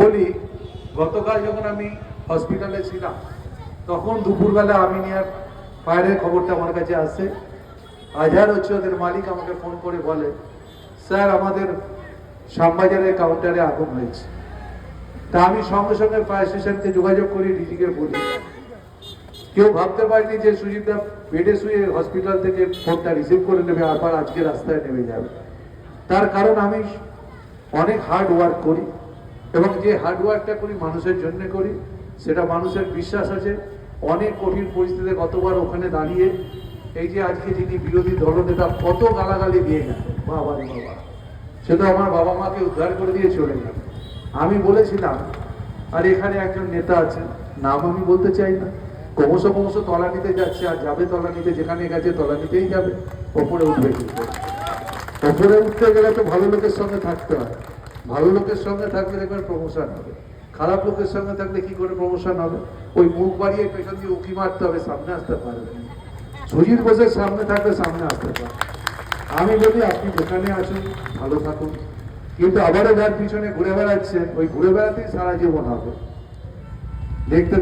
বলি, গতকাল যখন আমি হসপিটালে ছিলাম তখন দুপুরবেলা আমিনিয়ার ফায়ারের খবরটা আমার কাছে আসে। আজহার হচ্ছে ওদের মালিক, আমাকে ফোন করে বলে, স্যার আমাদের শ্যামবাজারের কাউন্টারে আগুন হয়েছে। তা আমি সঙ্গে সঙ্গে ফায়ার স্টেশনকে যোগাযোগ করি, ডিজিকে বলি। কেউ ভাবতে পারেনি যে সুজিতদা বেডে শুয়ে হসপিটাল থেকে ফোনটা রিসিভ করে নেবে, আবার আজকে রাস্তায় নেমে যাবে। তার কারণ আমি অনেক হার্ড ওয়ার্ক করি, এবং যে হার্ড ওয়ার্কটা করি মানুষের জন্য করি, সেটা মানুষের বিশ্বাস আছে। অনেক কঠিন পরিস্থিতিতে গতবার ওখানে দাঁড়িয়ে এই যে আজকে যিনি বিরোধী দলনেতা কত গালাগালি দিয়ে গেল, বাবা রে বাবা, সে তো আমার বাবা মাকে উদ্ধার করে দিয়ে চলে গেল। আমি বলেছিলাম, আর এখানে একজন নেতা আছেন, নাম আমি বলতে চাই না, ক্রমশ ক্রমশ তলানিতে যাচ্ছে, আর যাবে তলানিতে, যেখানে গেছে তলানিতেই যাবে, ওপরে উঠবে কিন্তু। ওপরে উঠতে গেলে তো ভালো লোকের সঙ্গে থাকতে হয়, ভালো লোকের সঙ্গে থাকলে দেখবেন প্রমোশন হবে। খারাপ লোকের সঙ্গে থাকলে কি করে প্রমোশন হবে? ওই মুখ বাড়িয়ে পেছন দিয়ে উঁকি মারতে হবে, সামনে আসতে পারবে। সুজিত বোসের সামনে থাকলে সামনে আসতে পারবে। আমি বলি আপনি যেখানে আছেন ভালো থাকুন, কিন্তু আবারও যার পিছনে ঘুরে বেড়াচ্ছেন, ওই ঘুরে বেড়াতেই সারা জীবন হবে। দেখতে